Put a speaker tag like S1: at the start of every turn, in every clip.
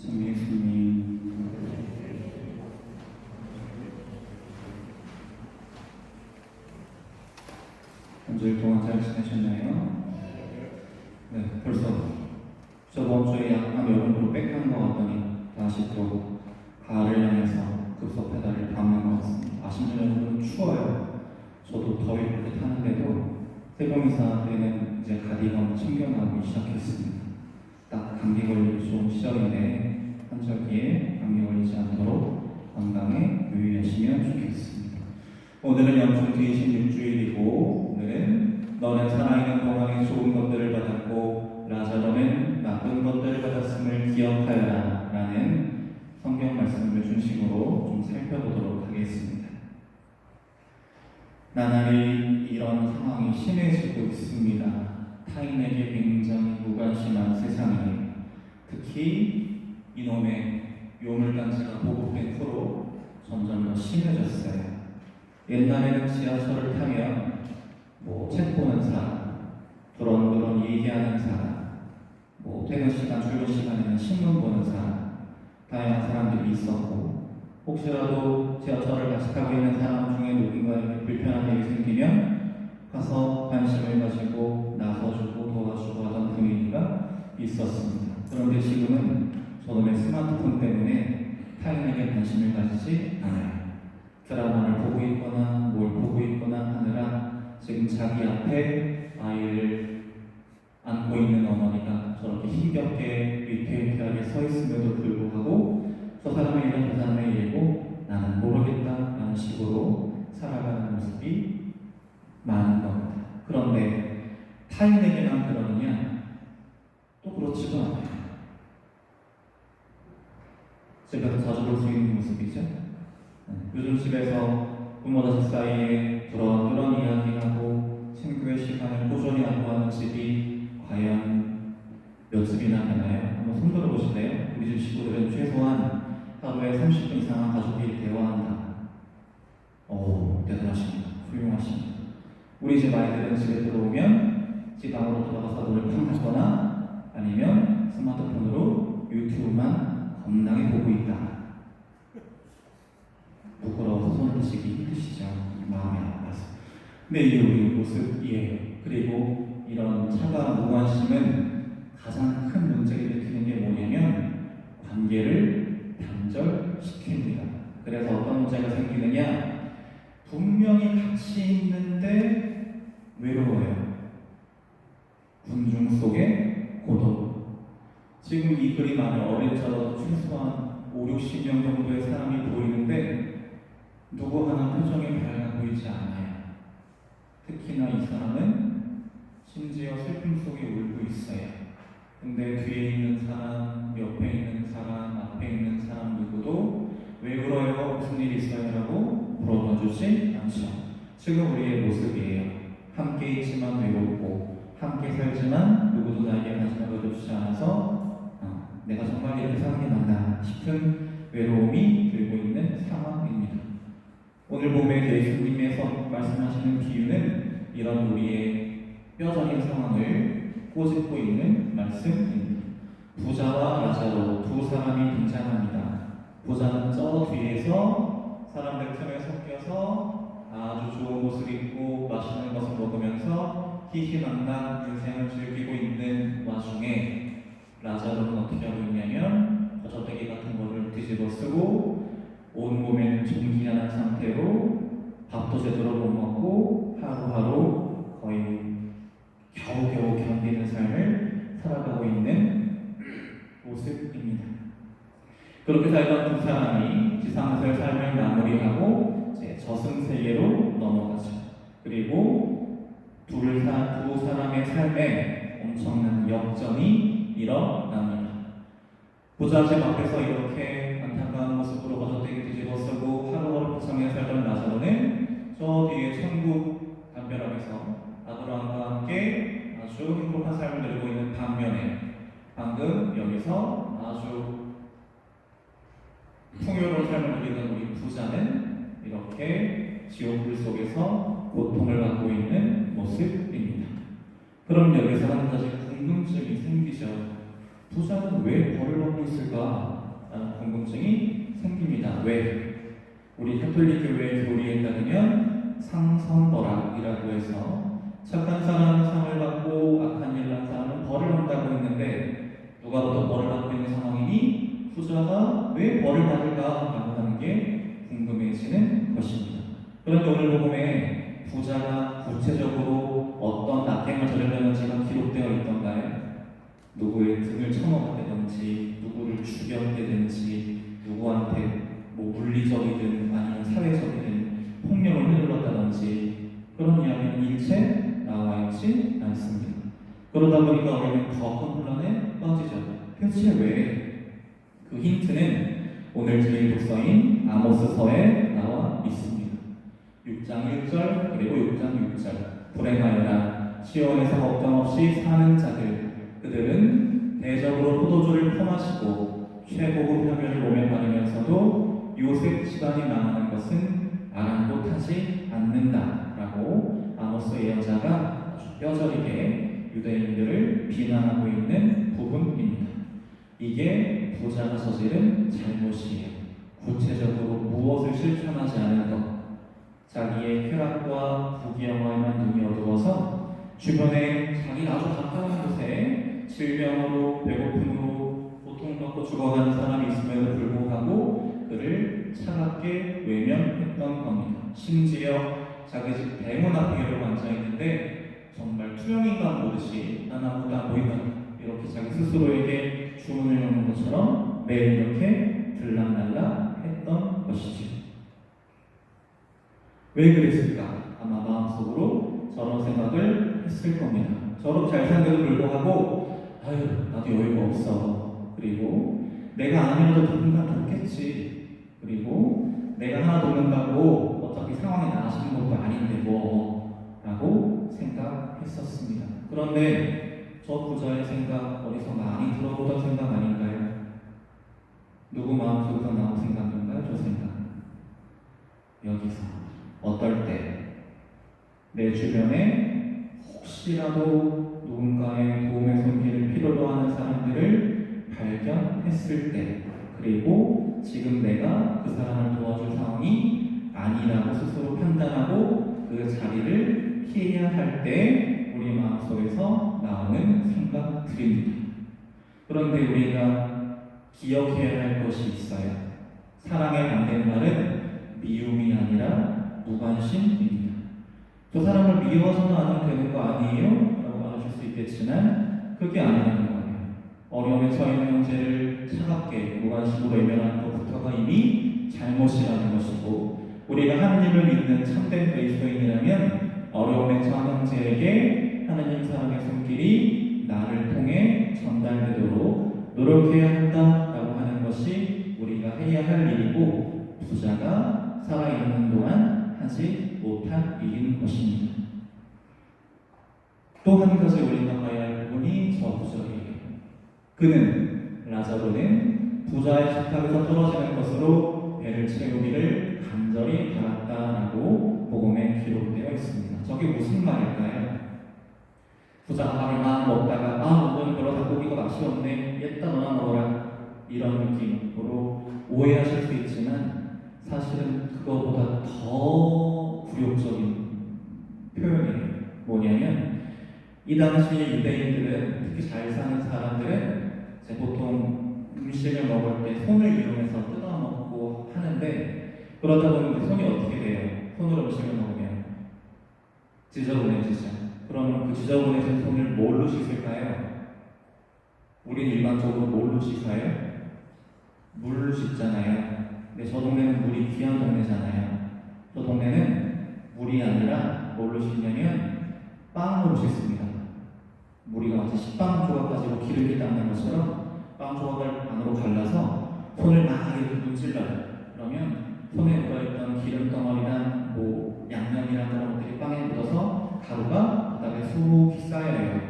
S1: 참 예수님, 한 주일 동안 잘 지내셨나요? 네, 벌써 저번 주에 약간 여름으로 백한 것 같더니 다시 또 가을을 향해서 급속 페달을 밟는 것 같습니다. 아시는 여러분 추워요. 저도 더위 그렇게 타는데도 세공이사 때는 이제 가디건 챙겨나오기 시작했습니다. 딱 감기 걸리기 좋은 시절인데 환절기에 감기 걸리지 않도록 건강에 유의하시면 좋겠습니다. 오늘은 영중 26주일이고 오늘은 너는 살아있는 동안에 좋은 것들을 받았고 라자로는 나쁜 것들을 받았음을 기억하여라 라는 성경 말씀을 중심으로 좀 살펴보도록 하겠습니다. 나날이 이런 상황이 심해지고 있습니다. 타인에게 굉장히 무관심한 세상에 특히 이놈의 요물단지가 보급된 후로 점점 더 심해졌어요. 옛날에는 지하철을 타면 책 보는 사람, 그런 얘기하는 사람, 퇴근 시간, 출근 시간에는 신문 보는 사람, 다양한 사람들이 있었고 혹시라도 지하철을 같이 타고 있는 사람 중에 누군가에게 불편한 일이 생기면 가서 관심을 가지고 나서주고 도와주고 하던 분위기가 있었습니다. 그런데 지금은 저놈의 스마트폰 때문에 타인에게 관심을 가지지 않아요. 드라마를 보고 있거나 뭘 보고 있거나 하느라 지금 자기 앞에 아이를 안고 있는 어머니가 저렇게 힘겹게 위태위태하게 서 있음에도 불구하고 저 사람의 일은 저 사람의 일이고 나는 모르겠다라는 식으로 살아가는 모습이 많은 겁니다. 그런데 타인에게만 그러느냐? 또 그렇지도 않아요. 제가 더 자주 볼 수 있는 모습이죠. 요즘 집에서 부모 자식 사이에 그런 이야기하고 친구의 시간을 꾸준히 안고하는 집이 과연 몇 집이나 되나요? 한번 손들어 보실래요? 우리 집 식구들은 최소한 하루에 30분 이상은 가족끼리 대화한다. 대단하십니다. 훌륭하십니다. 우리 집 아이들은 집에 들어오면 집 안으로 들어가서 노래 팡하거나 아니면 스마트폰으로 유튜브만 겁나게 보고 있다. 부끄러워서 손을 드시기 힘드시죠? 마음이 아파서. 근데 이게 우리 모습이에요. 그리고 이런 차가운 무관심은 가장 큰 문제를 일으키는 게 뭐냐면 관계를 단절시킵니다. 그래서 어떤 문제가 생기느냐? 분명히 같이 있는데 외로워요. 군중 속의 고독. 지금 이 그림 안에 어린 저도 최소한 5, 60명 정도의 사람이 보이는데 누구 하나 표정이 밝아 보이지 않아요. 특히나 이 사람은 심지어 슬픔 속에 울고 있어요. 근데 뒤에 있는 사람, 옆에 있는 사람, 앞에 있는 사람 누구도 왜 울어요? 무슨 일이 있어요? 라고 물어봐주지 않죠. 지금 우리의 모습이에요. 함께 있지만 외롭고 함께 살지만 누구도 나에게 관심을 가져주지 않아서 내가 정말 이렇게 사는 게 맞나 싶은 외로움이 들고 있는 상황입니다. 오늘 본문의 예수님께서 말씀하시는 비유는 이런 우리의 뼈저린 상황을 꼬집고 있는 말씀입니다. 부자와 라자로 두 사람이 등장합니다. 부자는 저 뒤에서 사람들 틈에 섞여서 아주 좋은 옷을 입고 맛있는 것을 먹으면서 희희망망 인생을 즐기고 있는 와중에 라자로는 어떻게 하고 있냐면 거저대기 같은 거를 뒤집어 쓰고 온몸에는 종기한 상태로 밥도 제대로 못 먹고 하루하루 거의 겨우겨우 견디는 삶을 살아가고 있는 모습입니다. 그렇게 살던 두 사람이 지상에서의 삶을 마무리하고 저승세계로 넘어가죠. 그리고 두 사람의 삶에 엄청난 역전이 일어납니다. 부잣집 앞에서 이렇게 안타까운 모습으로 거저대기 뒤집어 쓰고 하루하루 불쌍히 살던 라자로는 저 뒤에 천국 담벼락에서 아브라함과 함께 아주 행복한 삶을 누리고 있는 반면에 방금 여기서 아주 풍요로운 삶을 누리는 우리 부자는 이렇게 지옥불 속에서 고통을 받고 있는 모습입니다. 그럼 여기서 한 가지 궁금증이 생기죠. 부자는 왜 벌을 받고 있을까? 왜? 우리 가톨릭 교회 교리에 따르면 상선벌악이라고 해서 착한 사람은 상을 받고 악한 일을 한 사람은 벌을 받는다고 했는데 누가 더 벌을 받고 있는 상황이니 부자가 왜 벌을 받을까라고 하는 게 궁금해지는 것입니다. 그런데 오늘 복음에 부자가 구체적으로 어떤 악행을 저질렀는지가 기록되어 있던가요? 누구의 등을 쳐먹었다든지 누구를 죽였다든지 누구한테 물리적이든 아니면 사회적이든 폭력을 휘둘렀다든지 그런 이야기는 일체 나와 있지 않습니다. 그러다 보니까 우리는 더 큰 혼란에 빠지죠. 대체 왜? 그 힌트는 오늘 드릴 독서인 아모스서에 나와 있습니다. 6장 1절 그리고 6장 6절 불행하여라 시온에서 걱정 없이 사는 자들 그들은 대적으로 포도주를 퍼마시고 최고급 향유를 몸에 바르면서도 요셉 집안이 망하는 것은 아랑곳하지 않는다라고 아모스 예언자가 아주 뼈저리게 유대인들을 비난하고 있는 부분입니다. 이게 부자가 저지른 잘못이에요. 구체적으로 무엇을 실천하지 않은 것, 자기의 쾌락과 부귀영화에만 눈이 어두워서 주변에 자기가 아주 가까운 곳에 질병으로 배고픔으로 고통받고 죽어가는 사람이 있음에도 불구하고 그를 차갑게 외면했던 겁니다. 심지어 자기 집 대문 앞에 여러분 앉아있는데 정말 투영인간 보듯이 난 아무도 안 보인다 이렇게 자기 스스로에게 주문을 넣는 것처럼 매일 이렇게 들락날락 했던 것이죠. 왜 그랬을까? 아마 마음속으로 저런 생각을 했을 겁니다. 저렇게 잘 사는데도 불구하고 아유 나도 여유가 없어. 그리고 내가 아니라도 누군가 돕겠지. 그리고 내가 하나 돕는다고 어차피 상황이 나아지는 것도 아닌데 뭐 라고 생각했었습니다. 그런데 저 부자의 생각 어디서 많이 들어보던 생각 아닌가요? 누구 마음속에서 나온 생각인가요? 저 생각. 여기서 어떨 때 내 주변에 혹시라도 누군가의 도움의 손길을 필요로 하는 사람들을 발견했을 때 그리고 지금 내가 그 사람을 도와줄 상황이 아니라고 스스로 판단하고 그 자리를 피해야 할 때 우리 마음속에서 나오는 생각들입니다. 그런데 우리가 기억해야 할 것이 있어요. 사랑의 반대말은 미움이 아니라 무관심입니다. 저 사람을 미워서는 안 되는 거 아니에요? 라고 말하실 수 있겠지만 그게 아니라는 거예요. 어려움에 처해 있는 형제를 차갑게 무관심으로 외면하는 것부터가 이미 잘못이라는 것이고 우리가 하나님을 믿는 참된 그리스도인이라면 어려움에 처한 형제에게 하나님 사랑의 손길이 나를 통해 전달되도록 노력해야 한다라고 하는 것이 우리가 해야 할 일이고 부자가 살아있는 동안 하지 못한 일인 것입니다. 또 한 가지 우리가 봐야 할 부분이 저 구절이에요. 그는 라자로는 부자의 식탁에서 떨어지는 것으로 배를 채우기를 간절히 바랐다라고 복음에 기록되어 있습니다. 저게 무슨 말일까요? 부자가 밥을 막 먹다가 오늘 별로 닭고기가 맛이 없네 얘따 너나 먹어라 이런 느낌으로 오해하실 수 있지만 사실은 그거보다 더 굴욕적인 표현이에요. 뭐냐면 이 당시에 유대인들은 특히 잘 사는 사람들은 보통 음식을 먹을 때 손을 이용해서 뜯어먹고 하는데 그러다 보면 손이 어떻게 돼요? 손으로 음식을 먹으면 지저분해지죠. 그러면 그 지저분해진 손을 뭘로 씻을까요? 우린 일반적으로 뭘로 씻어요? 물로 씻잖아요. 근데 저 동네는 물이 귀한 동네잖아요. 저 동네는 물이 아니라 뭘로 씻냐면 빵으로 씻습니다. 우리가 마치 식빵 조각 가지고 기름이 닦는 것처럼 빵 조각을 안으로 갈라서 손을 막 이렇게 문질러요. 그러면 손에 묻어있던 기름 덩어리랑 양념이랑 그런 것들이 빵에 묻어서 가루가 바닥에 쑥 쌓여요.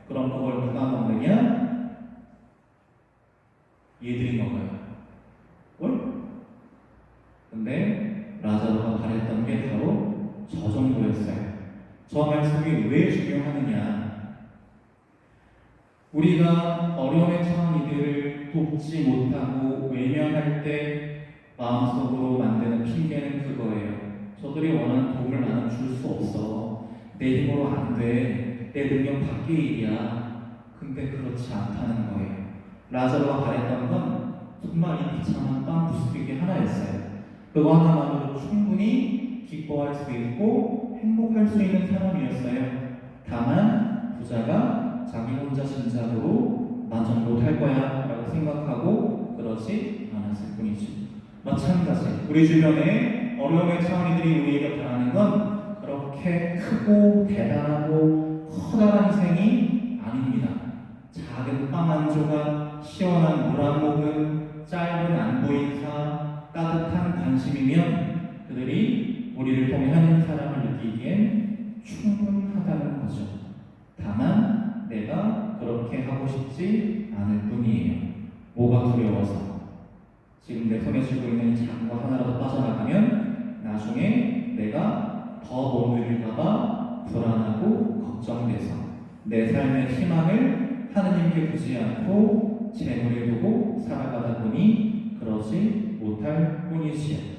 S1: 그럼 그걸 누가 먹느냐? 얘들이 먹어요. 뭘? 근데 라자로가 바랬던 게 바로 저 정도였어요. 저 말씀이 왜 중요하느냐? 우리가 어려움에 처한 이들을 돕지 못하고 외면할 때 마음속으로 만드는 핑계는 그거예요. 저들이 원하는 도움을 나는 줄 수 없어. 내 힘으로 안 돼. 내 능력 밖의 일이야. 근데 그렇지 않다는 거예요. 라자로가 바랬던 건 정말 이 비참한 땅 부수기기 하나였어요. 그거 하나만으로 충분히 기뻐할 수 있고 행복할 수 있는 사람이었어요. 다만 부자가 자기 혼자 신작으로 만족 못할 거야 라고 생각하고 그러지 않았을 뿐이죠. 마찬가지 우리 주변에 어려움의 처한 이들이 우리에게 바라는 건 그렇게 크고 대단하고 커다란 희생이 아닙니다. 작은 빵 한 조각, 시원한 물 한 모금, 짧은 안부 인사, 따뜻한 관심이면 그들이 우리를 통해 하는 사랑을 느끼기엔 충분하다는 거죠. 다만 내가 그렇게 하고 싶지 않을 뿐이에요. 뭐가 두려워서? 지금 내 손에 쥐고 있는 작은 거 하나라도 빠져나가면 나중에 내가 더 못 누릴까봐 불안하고 걱정돼서 내 삶의 희망을 하느님께 두지 않고 재물을 두고 살아가다 보니 그러지 못할 뿐이지요.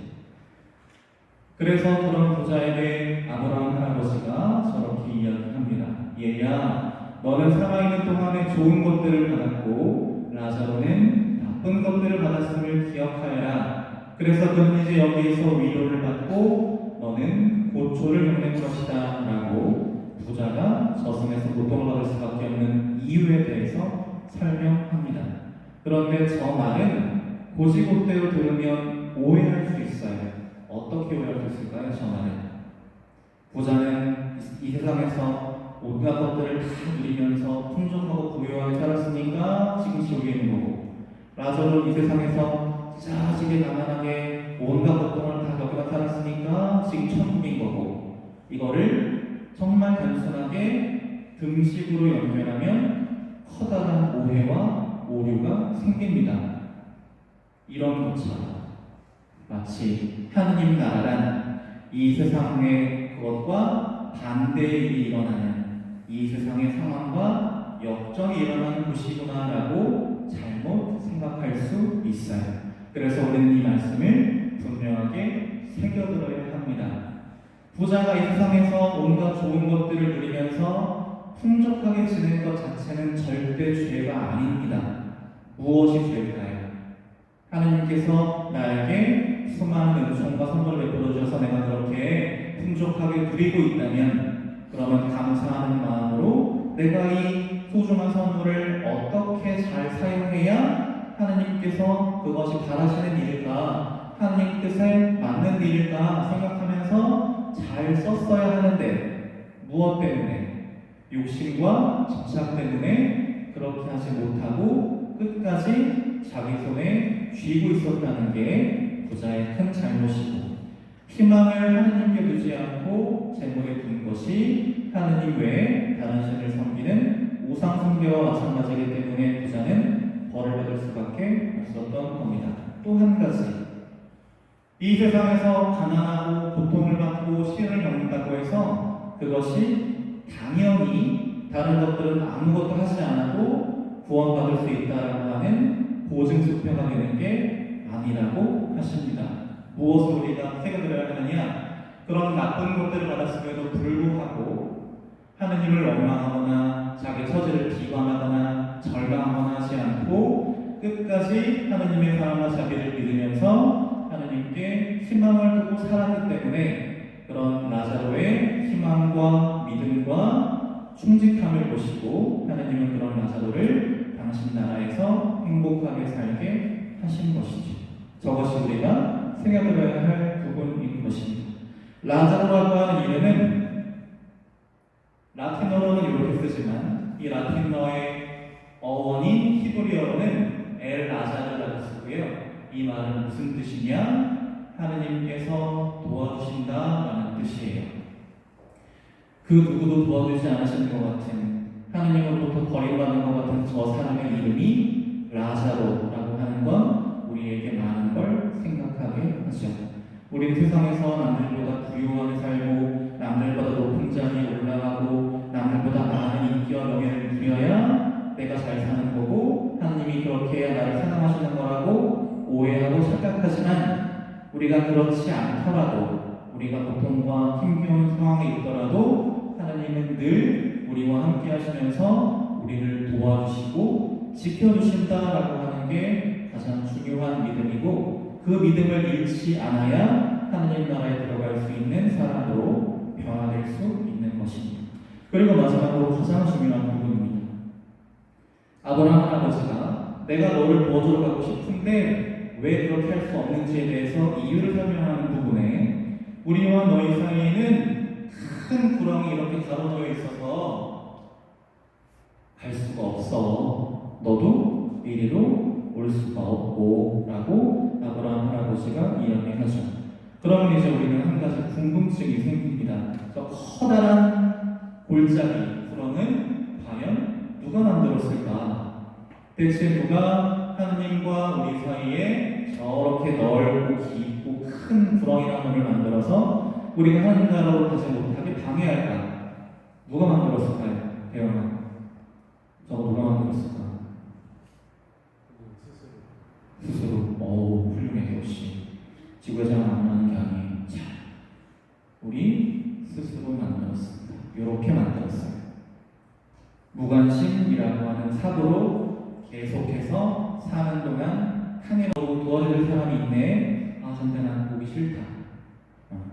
S1: 그래서 그런 부자에게 아브라함 할아버지가 저렇게 이야기합니다. 얘야, 너는 살아있는 동안에 좋은 것들을 받았고 라자로는 나쁜 것들을 받았음을 기억하여라. 그래서 그는 이제 여기에서 위로를 받고 너는 고초를 겪는 것이다 라고 부자가 저승에서 고통을 받을 수밖에 없는 이유에 대해서 설명합니다. 그런데 저 말은 고지고대로 들으면 오해할 수 있어요. 어떻게 오해할 수 있을까요? 저 말은 부자는 이 세상에서 온갖 것들을 다 누리면서 풍족하고 부유하게 살았으니까 지금 지옥에 있는 거고, 라자로는 이 세상에서 짜지게 가난하게 온갖 고통을 다 겪어 살았으니까 지금 천국인 거고, 이거를 정말 단순하게 등식으로 연결하면 커다란 오해와 오류가 생깁니다. 이런 것처럼 마치 하느님 나라란 이 세상의 그것과 반대의 일이 일어나는 이 세상의 상황과 역정이 일어나는 곳이구나라고 잘못 생각할 수 있어요. 그래서 우리는 이 말씀을 분명하게 새겨들어야 합니다. 부자가 이 세상에서 온갖 좋은 것들을 누리면서 풍족하게 지낸 것 자체는 절대 죄가 아닙니다. 무엇이 죄일까요? 하느님께서 나에게 수많은 은총과 선물을 베풀어 주셔서 내가 그렇게 풍족하게 누리고 있다면 그러면 감사하는 마음으로 내가 이 소중한 선물을 어떻게 잘 사용해야 하느님께서 그것이 바라시는 일일까, 하느님 뜻에 맞는 일일까 생각하면서 잘 썼어야 하는데 무엇 때문에? 욕심과 집착 때문에 그렇게 하지 못하고 끝까지 자기 손에 쥐고 있었다는 게 부자의 큰 잘못이고, 희망을 하느님께 두지 않고 재물에 둔 것이 하느님 외에 다른 신을 섬기는 우상 숭배와 마찬가지이기 때문에 부자는 벌을 받을 수밖에 없었던 겁니다. 또 한 가지, 이 세상에서 가난하고 고통을 받고 시련을 겪는다고 해서 그것이 당연히 다른 것들은 아무것도 하지 않아도 구원받을 수 있다라고 하는 보증수표가 되는 게 아니라고 하십니다. 무엇을 우리가 새겨들어야 하느냐? 그런 나쁜 것들을 받았음에도 불구하고 하느님을 원망하거나 자기 처지를 비관하거나 절망하거나 하지 않고 끝까지 하느님의 사랑과 자비를 믿으면서 하느님께 희망을 두고 살았기 때문에 그런 라자로의 희망과 믿음과 충직함을 보시고 하느님은 그런 라자로를 당신 나라에서 행복하게 살게 하신 것이죠. 저것이 우리가 새겨들어야 할 부분인 것입니다. 라자로라고 하는 이름은 라틴어로는 이렇게 쓰지만 이 라틴어의 어원인 히브리어로는 엘 라자르라고 쓰고요. 이 말은 무슨 뜻이냐? 하느님께서 도와주신다라는 뜻이에요. 그 누구도 도와주지 않으시는 것 같은, 하느님으로부터 버림받은 것 같은 저 사람의 이름이 라자로라고 하는 건 우리에게 많은 걸 생각하게 하죠. 우린 세상에서 남들보다 부유하게 살고 남들보다 높은 자리에 올라가고 남들보다 많은 인기와 명예를 누려야 내가 잘 사는 거고 하느님이 그렇게 해야 나를 사랑하시는 거라고 오해하고 착각하지만 우리가 그렇지 않더라도, 우리가 고통과 힘겨운 상황에 있더라도 하나님은 늘 우리와 함께 하시면서 우리를 도와주시고 지켜주신다라고 하는 게 가장 중요한 믿음이고, 그 믿음을 잃지 않아야 하나님 나라에 들어갈 수 있는 사람으로 변화될 수 있는 것입니다. 그리고 마지막으로 가장 중요한 부분입니다. 아브라함 할아버지가 내가 너를 도와주러 가고 싶은데 왜 그렇게 할 수 없는지에 대해서 이유를 설명하는 부분에, 우리와 너희 사이에는 큰 구렁이 이렇게 가로놓여 있어서 갈 수가 없어. 너도 이리로 올 수가 없고 라고 아브라함 할아버지가 이야기하죠. 그러면 이제 우리는 한 가지 궁금증이 생깁니다. 저 커다란 골짜기 구렁은 과연 누가 만들었을까? 대체 누가 하나님과 우리 사이에 저렇게 넓고 깊고 큰 구렁이라는 걸 만들어서 우리가 하나님 나라로 가지 못하게 방해할까? 누가 만들었을까요? 대영아, 저거 누가 만들었을까? 스스로. 훌륭해. 역시 지구에서 만나는 게 아니에요. 자, 우리 스스로 만들었습니다. 이렇게 만들었어요. 무관심이라고 하는 사고로 계속해서 사는 동안 칸이라고 도와줄 사람이 있네. 근데 난 보기 싫다.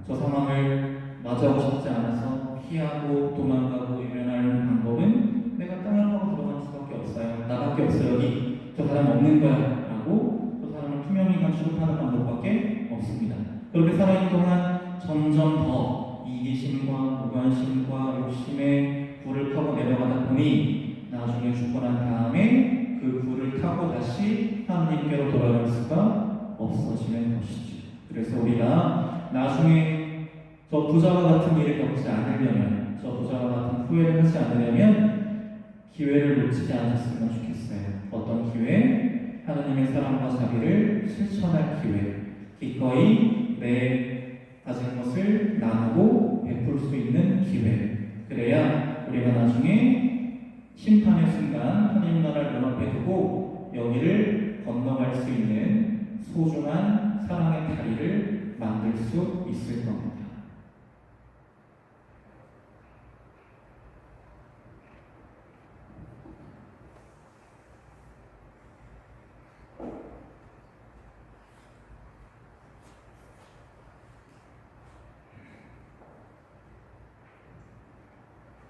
S1: 저 상황을 맞이하고 싶지 않아서 피하고 도망가고 외면하는 방법은 내가 땅을 파고 들어갈 수밖에 없어요. 나밖에 없어요. 여기 저 사람 없는 거야 라고 저 사람을 투명인간 취급하는 방법밖에 없습니다. 그렇게 살아있는 동안 점점 더 이기심과 무관심과 욕심에 불을 타고 내려가다 보니 나중에 죽고 난 다음에 그 불을 타고 다시 하나님께로 돌아갈 수가 없어지는 것이죠. 그래서 우리가 나중에 저 부자와 같은 일을 겪지 않으려면, 저 부자와 같은 후회를 하지 않으려면 기회를 놓치지 않았으면 좋겠어요. 어떤 기회? 하나님의 사랑과 자비를 실천할 기회. 기꺼이 내 가진 것을 나누고 베풀 수 있는 기회. 그래야 우리가 나중에 심판의 순간 하나님 나라를 눈앞에 두고 여기를 건너갈 수 있는 소중한 사랑의 다리를 만들 수 있을 겁니다.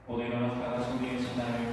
S1: 오늘 일어나서 다 같이 우리의 신앙을